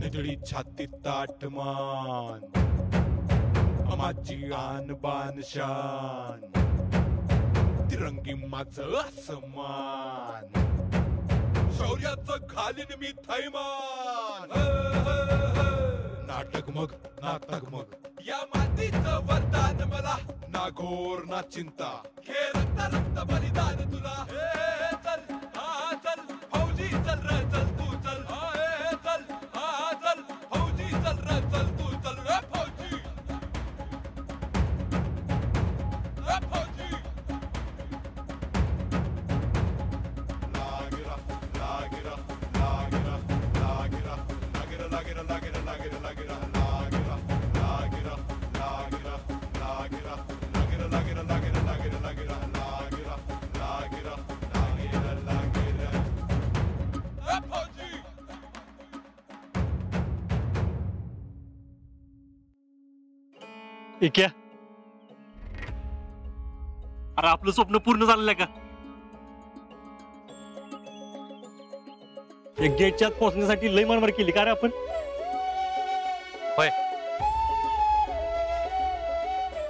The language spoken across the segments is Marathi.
नितळी छाती ताटमान माझी आन बान शान तिरंगी माझं आसमान शौर्याचं घालीन मी थैमान नाटक मग नाटक मग या मातीचं वरदान मला ना घोर ना चिंता हे रक्त रक्त बलिदान तुला चल हा चल फौजी चल रे चल तू चल चल हा चल फौजी चल रे चल तू चल रे फौजी इक्या अरे आपलं स्वप्न पूर्ण झालेलं का? एक गेटच्या आत पोहोचण्यासाठी लय मनमार केली का रे आपण? होय,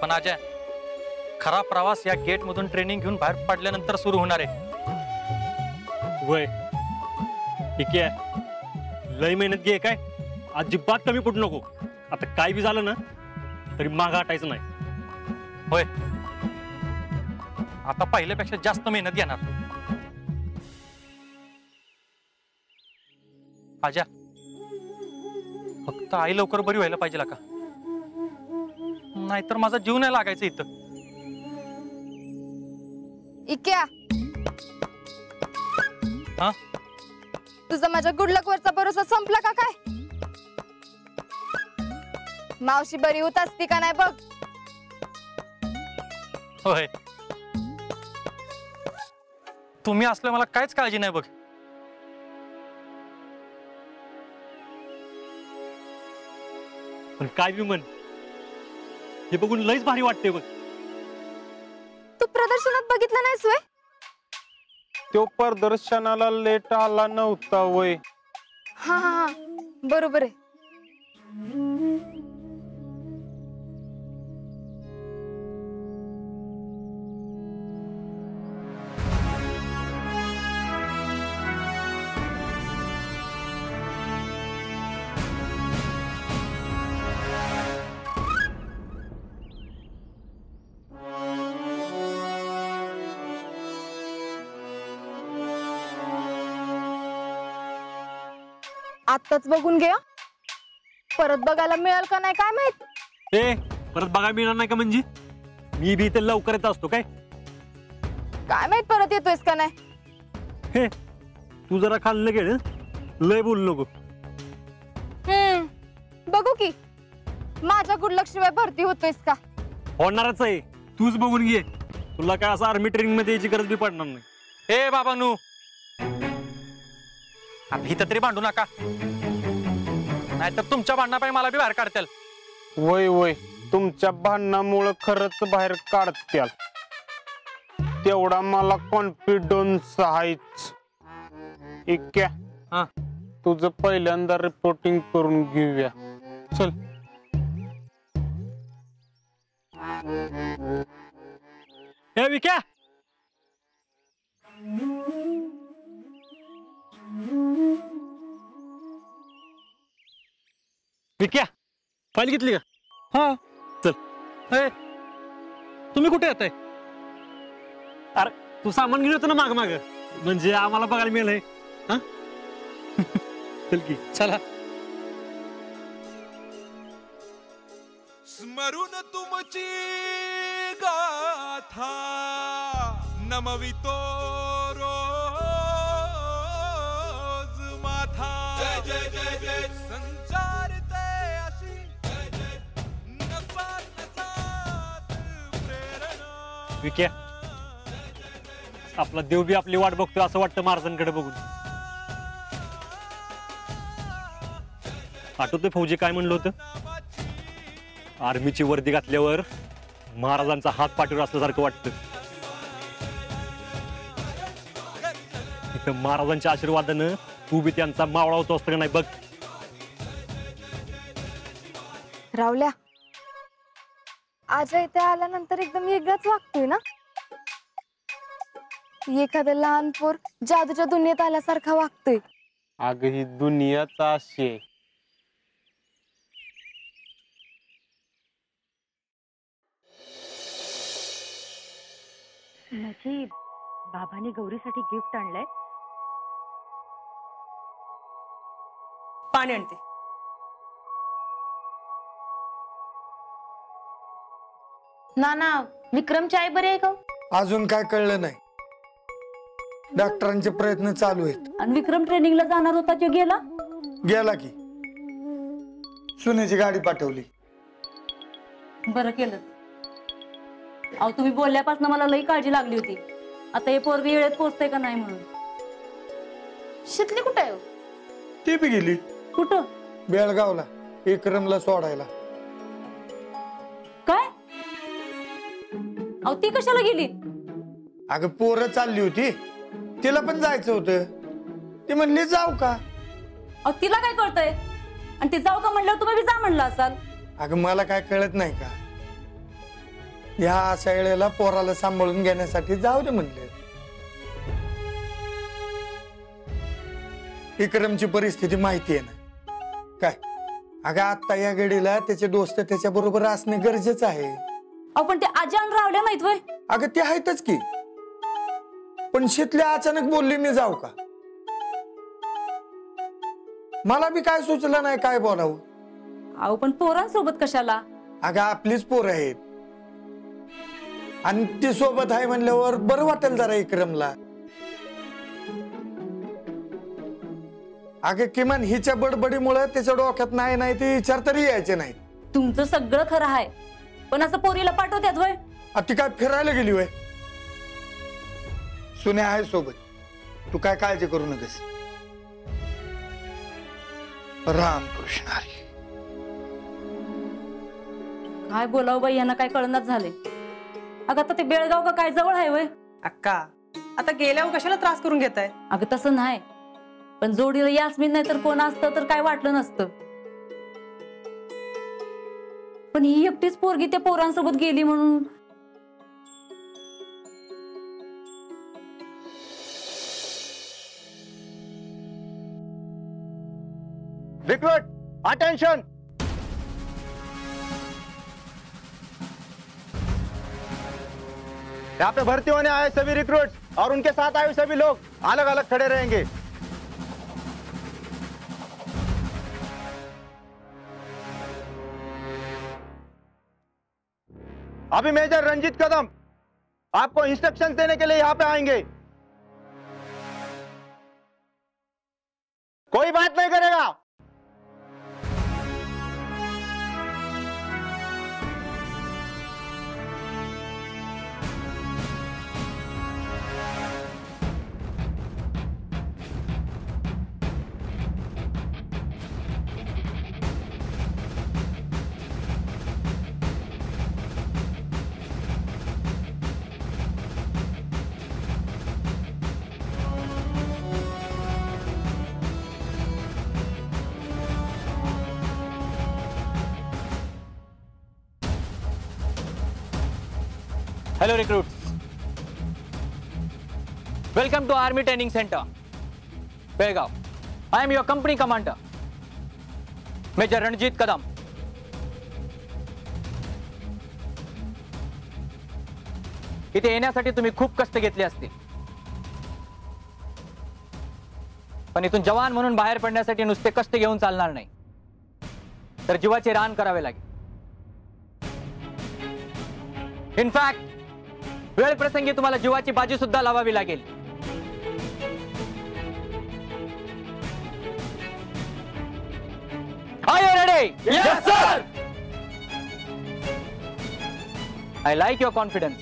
पण अजय खरा प्रवास या गेट मधून ट्रेनिंग घेऊन बाहेर पडल्यानंतर सुरू होणार आहे. होय इक्या लय मेहनत घे काय, अजिबात कमी पडू नको. आता काय बी झालं ना तरी मागं हटायचं नाही. होय, आता पहिल्यापेक्षा जास्त मेहनत घेणार. आजा फक्त आई लवकर बरी व्हायला पाहिजे का, नाहीतर माझा जीव नाही लागायचं इथं. इक्या हा तुझा माझ्या गुडलक वरचा भरोसा संपला का काय? मावशी बरी होत असती का नाही बघ. होय, तुम्ही असलं मला काहीच काळजी नाही बघ. पण काय बी म्हण, हे बघून लयच भारी वाटते बघ. तू प्रदर्शनात बघितलं नाहीस वय? तो प्रदर्शनाला लेट आला नव्हता वय. हा हा हा बरोबर आहे. आत्ताच बघून घे, परत बघायला मिळेल का नाही काय माहित. ए परत बघायला मिळणार नाही का? म्हणजे मी बी इथे लवकर येत असतो काय माहित परत येतोयस का नाही. हे तू जरा खाल्लं गेल, लय बोलू नको. बघू की माझ्या गुडलक शिवाय भरती होतोयस का. होणारच आहे, तूच बघून घे. तुला काय असं आर्मी ट्रेनिंग मध्ये यायची गरज बी पडणार नाही. ए बाबा नू इथं तरी भांडू नका, नाहीतर तुमच्या भांडणापायी मला बी बाहेर काढतील. वय वय, तुमच्या भांडणामुळे खरंच बाहेर काढत्याल तेवढा मला कॉन्फिडन्स आहेच. इक्या हा तुझं पहिल्यांदा रिपोर्टिंग करून घेऊया. चल. हे विक्या विक्या फाईल घेतली का? हा चल. ए तुम्ही कुठे येताय? अरे तू सामान घेऊन येतो ना माग माग, म्हणजे आम्हाला बघायला मिळेल. हा चल की. चला. स्मरून तुमची गाथा नमवितो रोज माथा. जय जय जय जय संचारते अशी जय जय नसात नसात प्रेरणा. विक्या आपला देव बी आपली वाट बघतोय असं वाटतं महाराजांकडे बघून. आठवतोय फौजी काय म्हणलं होतं? आर्मीची वर्दी घातल्यावर महाराजांचा हात पाठीवर असल्यासारखं वाटतं. इथं महाराजांच्या आशीर्वादानं तू बी त्यांचा मावळा होतो असतं का नाही बघ. रावल्या, आजा इथे आल्यानंतर एकदम वेगळाच वागतोय ना. एखादं लहान पोर जादूच्या दुनियेत आल्यासारखा वागतोय. अगं ही दुनियाच अशी आहे. नजीब, बाबांनी गौरीसाठी गिफ्ट आणलंय. पाणी आणते. नाना, विक्रमची आई बरी आहे का? अजून काय कळलं नाही. डॉक्टरांचे प्रयत्न चालू आहेत. आणि विक्रम ट्रेनिंगला जाणार होता तो गेला? गेला की. सुनेची गाडी पाठवली. बरं केलं. अहो, तुम्ही बोलल्यापासून मला लई काळजी लागली होती. आता हे पोरगी वेळेत पोहोचतंय का नाही म्हणून. शितली कुठे आहे? ती बी गेली. कुठं? बेळगावला विक्रमला सोडायला. काय? अहो, ती कशाला गेली? अगं पोरं चालली होती, तिला पण जायचं होतं. ती म्हणली जाऊ का. अहो, तिला काय कळतंय? आणि ती जाऊ का म्हणल्यावर तुम्ही बी जा म्हणला असाल. अगं मला काय कळत नाही का. ह्या अशा वेळेला पोराला सांभाळून घेण्यासाठी जाऊ दे म्हणले. विक्रमची परिस्थिती माहिती आहे ना काय. अगं आता या घडीला त्याचे दोस्त त्याच्या बरोबर असणे गरजेचं आहे. अहो, पण ते आजान रावल्या नाहीत वय. अगं ते आहेतच की. पण शितल्या अचानक बोलली मी जाऊ का. मला बी काय सुचलं नाही काय बोलावं. अहो, पण पोरांसोबत कशाला? अगं आपलीच पोरं आहेत आणि ती सोबत आहे म्हणल्यावर बरं वाटेल जरा विक्रमला. अगं किमान हिच्या बडबडीमुळे त्याच्या डोक्यात नाही नाही ते विचार तरी यायचे नाही. तुमचं सगळं खरं आहे, पण असं पोरीला पाठवत्यात वय. ती काय फिरायला गेली वय. सुने आहे सोबत, तू काय काळजी करू नकोस. रामकृष्ण हरी. काय बोलावं बाई, यांना काय कळणार झाले. अगं आता ते बेळगाव का काय जवळ आहे वय. अक्का, आता गेल्यावर कशाला त्रास करून घेताय? अगं तसं नाही, पण जोडीला यास्मिन नाही तर कोण असतं तर काय वाटलं नसतं. पण ही एकटीच पोरगी त्या पोरांसोबत गेली म्हणून. Recruit attention. यहाँ पे भर्ती होने आए सभी रिक्रूट्स और उनके साथ आए सभी लोग अलग अलग खड़े रहेंगे. अभी मेजर रंजीत कदम आपको इंस्ट्रक्शंस देने के लिए यहाँ पे आएंगे. कोई बात नहीं करेगा. Hello recruits. Welcome to Army Training Center, Belgaum. I am your company commander, Major Ranjit Kadam. इथे येण्यासाठी तुम्ही खूप कष्ट घेतले असतील, पण इथून जवान म्हणून बाहेर पडण्यासाठी नुसते कष्ट घेऊन चालणार नाही, तर जीवाचे रान करावे लागेल. इनफॅक्ट वेळ प्रसंगी तुम्हाला जीवाची बाजी सुद्धा लावावी लागेल. Are you ready? Yes, sir. I like your confidence.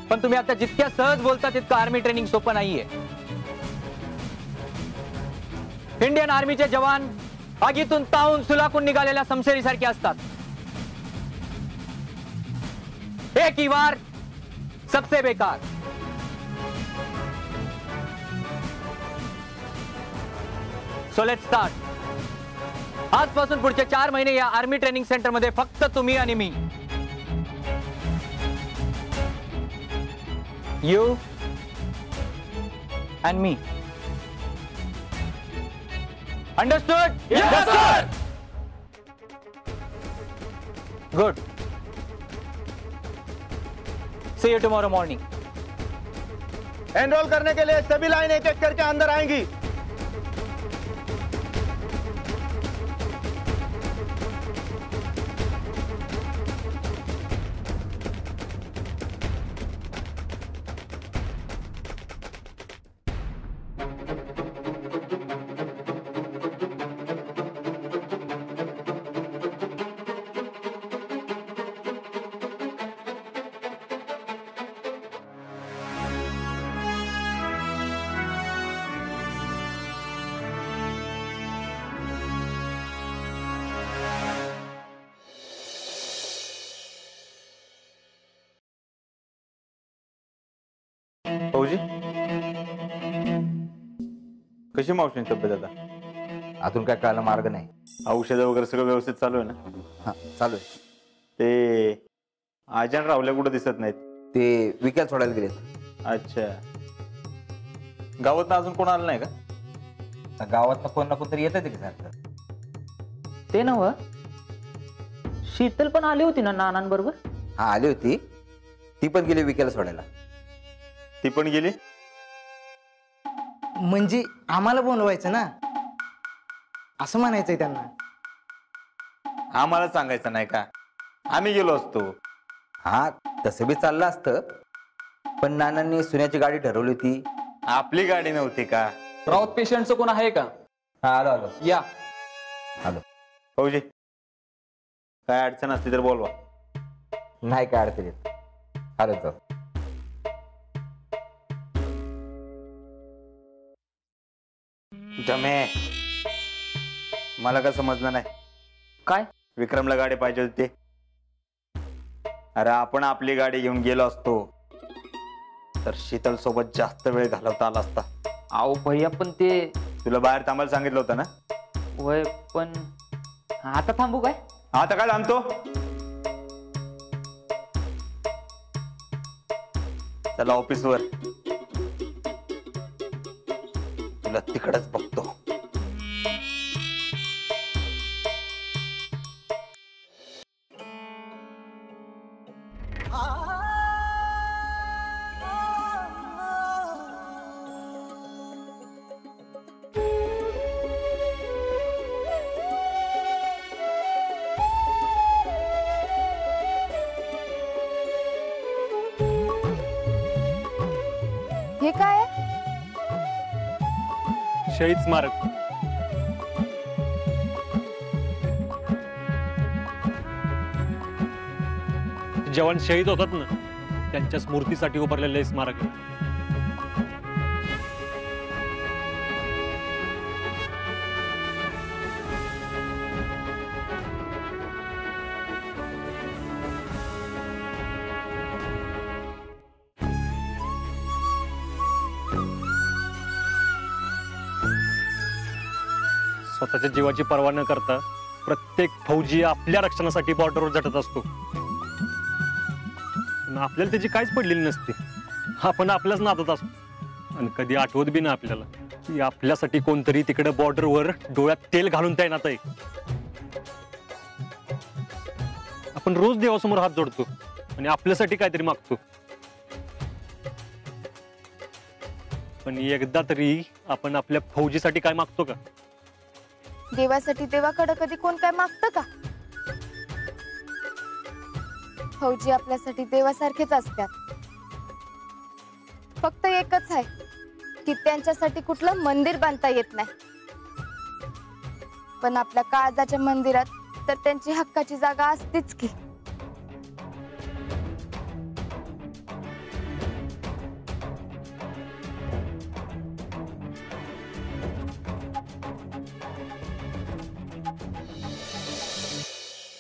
पण तुम्ही आता जितक्या सहज बोलता तितकं आर्मी ट्रेनिंग सोपं नाहीये. इंडियन आर्मीचे जवान आगीतून तावून सुलाखून निघालेल्या समशेरीसारखे असतात. एक ही वार सबसे बेकार. So let's start. आजपासून पुढचे 4 महिने या आर्मी ट्रेनिंग सेंटर मध्ये फक्त तुम्ही आणि मी. You and me. Understood? Yes, sir. Good. See you tomorrow morning. Enrol करने के लिए सभी लाइन एक एक करके अंदर आएंगी. फौजी, कशी मावशींची तब्येत आता? अजून काय कळायला मार्ग नाही. औषध वगैरे सगळं व्यवस्थित चालू आहे ना? हा चालू आहे. ते आजान रावल्या कुठं दिसत नाहीत? ते विकायला सोडायला गेलेत. अच्छा, गावात अजून कोण आलं नाही का? गावात कोण ना कोणतरी येतं की सारखं. ते नव शीतल पण आली होती ना नानांबरोबर? हा आली होती, ती पण गेली विकायला सोडायला. ती पण गेली म्हणजे आम्हाला बोलवायचं ना, असं म्हणायचंय त्यांना. आम्हाला सांगायचं नाही का? आम्ही गेलो असतो. हा तसं बी चाललं असतं, पण नानांनी सुन्याची गाडी ठरवली होती. आपली गाडी नव्हती का? राऊत पेशंटचं कोण आहे का? हा आलो आलो या. आलो. फौजी, काय अडचण असली तर बोलवा. नाही काय अडचण येत. आलो जाऊ. जमे, मला का समजलं नाही? काय? विक्रमला गाडी पाहिजे होती. अरे आपण आपली गाडी घेऊन गेलो असतो तर शीतल सोबत जास्त वेळ घालवता आला असता. अहो भैया, पण ते तुला बाहेर थांबायला सांगितलं होतं ना? वय पण आता थांबू काय? आता काय थांबतो? चला ऑफिसवर, तुला तिकडच बघतो. हे काय आहे? शहीद स्मारक. जवान शहीद होतात ना, त्यांच्या स्मृतीसाठी उभारलेलं हे स्मारक आहे. स्वतःच्या जीवाची पर्वा न करता प्रत्येक फौजी आपल्या रक्षणासाठी बॉर्डरवर झटत असतो. आपल्याला त्याची काहीच पडलेली नसते. आपण आपल्याच नादात असतो आणि कधी आठवत बी ना आपल्याला की आपल्यासाठी कोणतरी तिकडे बॉर्डरवर डोळ्यात तेल घालून तैनात आहे. आपण रोज देवासमोर हात जोडतो आणि आपल्यासाठी काहीतरी मागतो, पण एकदा तरी आपण आपल्या फौजीसाठी काय मागतो का? देवासाठी देवाकडे कधी कोण काय मागतं का? फौजी आपल्यासाठी देवासारखेच असतात. फक्त एकच आहे की त्यांच्यासाठी कुठलं मंदिर बांधता येत नाही, पण आपल्या काळजाच्या मंदिरात तर त्यांची हक्काची जागा असतेच की.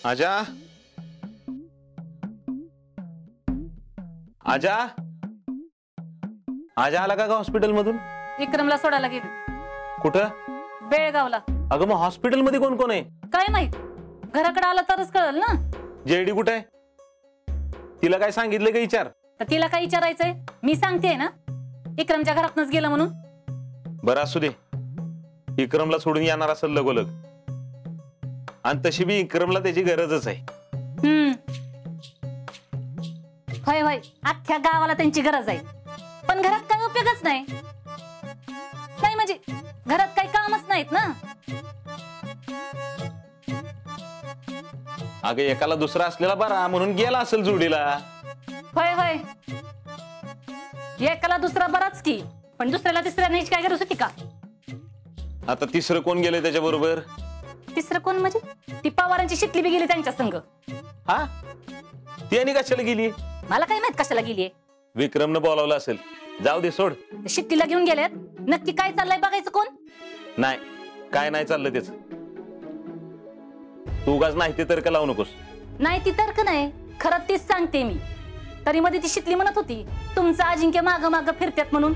आजा, आजा, आजा आला का हॉस्पिटल मधून? विक्रमला सोडायला गेले. कुठं? बेळगावला. अगं मग हॉस्पिटलमध्ये कोण कोण आहे? काय माहित, घराकडे आला तरच कळल ना. जेडी कुठे आहे? तिला काय सांगितलं का विचार? तर तिला काय विचारायचंय, मी सांगते ना विक्रमच्या घरातनच गेलं म्हणून. बरं असू दे, विक्रमला सोडून येणार असेल लगोलग, आणि तशी बी विक्रमला त्याची गरजच आहे. होय होय, अख्ख्या गावाला त्यांची गरज आहे, पण घरात काही उपयोगच नाही. नाही म्हणजे घरात काही कामच नाहीत ना. अगं एकाला दुसरा असलेला बरा म्हणून गेला असेल जोडीला. होय होय, एकाला दुसरा बराच की, पण दुसऱ्याला तिसऱ्या न्यायची काय गरज होती का? आता तिसरं कोण गेलंय त्याच्या बरोबर? तिसरं कोण म्हणजे ती पवारांची शिकली बी गेली त्यांच्या संग. हा, ती आणि कशाला गेली? मला काय माहित कशाला गेलीये. विक्रमनं बोलावलं असेल, जाऊ दे सोड. शिट्टीला घेऊन गेलेत, नक्की काय चाललंय बघायचं कोण? नाही, काय नाही चाललं त्याच. तू उगाच नाही ते तर्क लावू नकोस. नाही ती तर्क नाही, खरं तीच सांगते मी. तरी मध्ये ती शिकली म्हणत होती तुमचं अजिंक्य माग माग फिरत्यात म्हणून.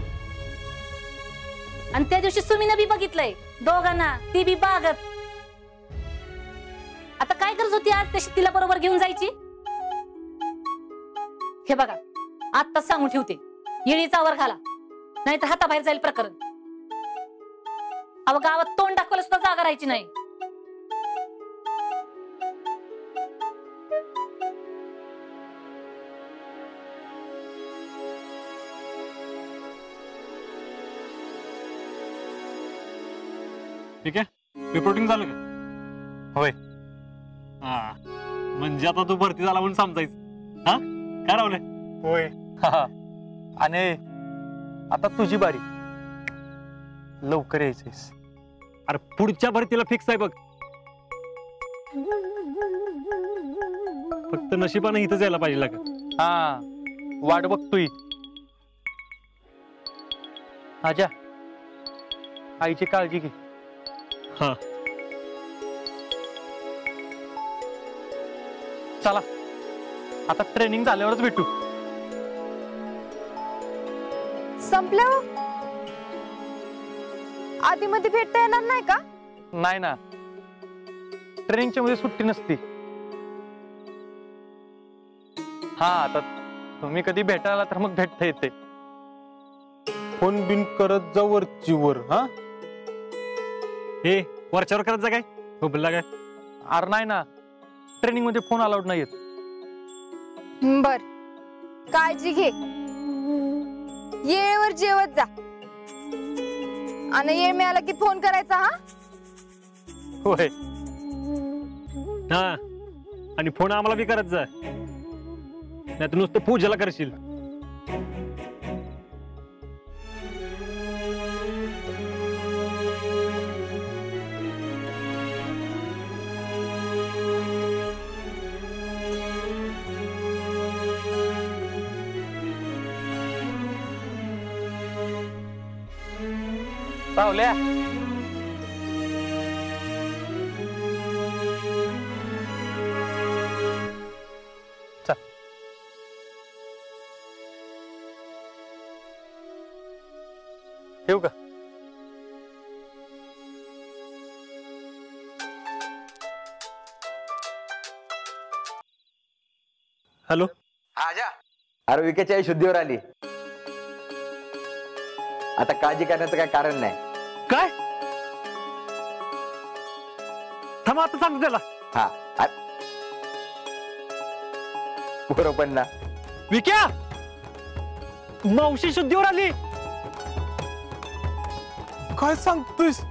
आणि त्या दिवशी सुमीनं बी बघितलंय दोघांना, ती बी बागत. आता काय गरज होती आज त्या शिट्टीला बरोबर घेऊन जायची? हे बघा, आत्ताच सांगून ठेवते, येळीचा वर घाला, नाही तर हाताबाहेर जाईल प्रकरण. अहो गावात तोंड दाखवायला सुद्धा जागा राहायची नाही. ठीक आहे, रिपोर्टिंग झालं का? होय. हा, म्हणजे आता तू भरती झाला म्हणून समजायचं. हा काय रावलंय? होय. आणि आता तुझी बारी, लवकर यायचंयस. अरे पुढच्या भरतीला फिक्स आहे बघ, फक्त नशिबाने इथंच यायला पाहिजे लाग. हा, वाट बघतोय. आजा, आईची काळजी घे. हा, चला आता ट्रेनिंग झाल्यावरच भेटू. संपलं? आधी मध्ये भेटता येणार नाही का? नाही ना, ट्रेनिंगच्या मध्ये सुट्टी नसती. हा, आता तुम्ही कधी भेटायला तर मग भेटता येते. फोन बिन करत जा वरची वर. हा, हे वरच्यावर करत जा काय बोलला काय? अरे नाही ना, ट्रेनिंग मध्ये फोन अलाउड नाहीयेत. बर, काळजी घे, येळेवर जेवत जा, आणि येळ मिळाला की फोन करायचा. हा होय. हा, आणि फोन आम्हाला बी करत जा, नाही तर नुसतं पूजेला करशील. पावल्या, चल. ठेवू का? हॅलो. आजा, अरे विकेची आई शुद्धीवर आली. आता काळजी करण्याचं काय कारण नाही. काय? थांबा, आता सांगतो त्याला. हा, बरोबर ना. विक्या, मावशी शुद्धीवर आली. काय सांगतोयस?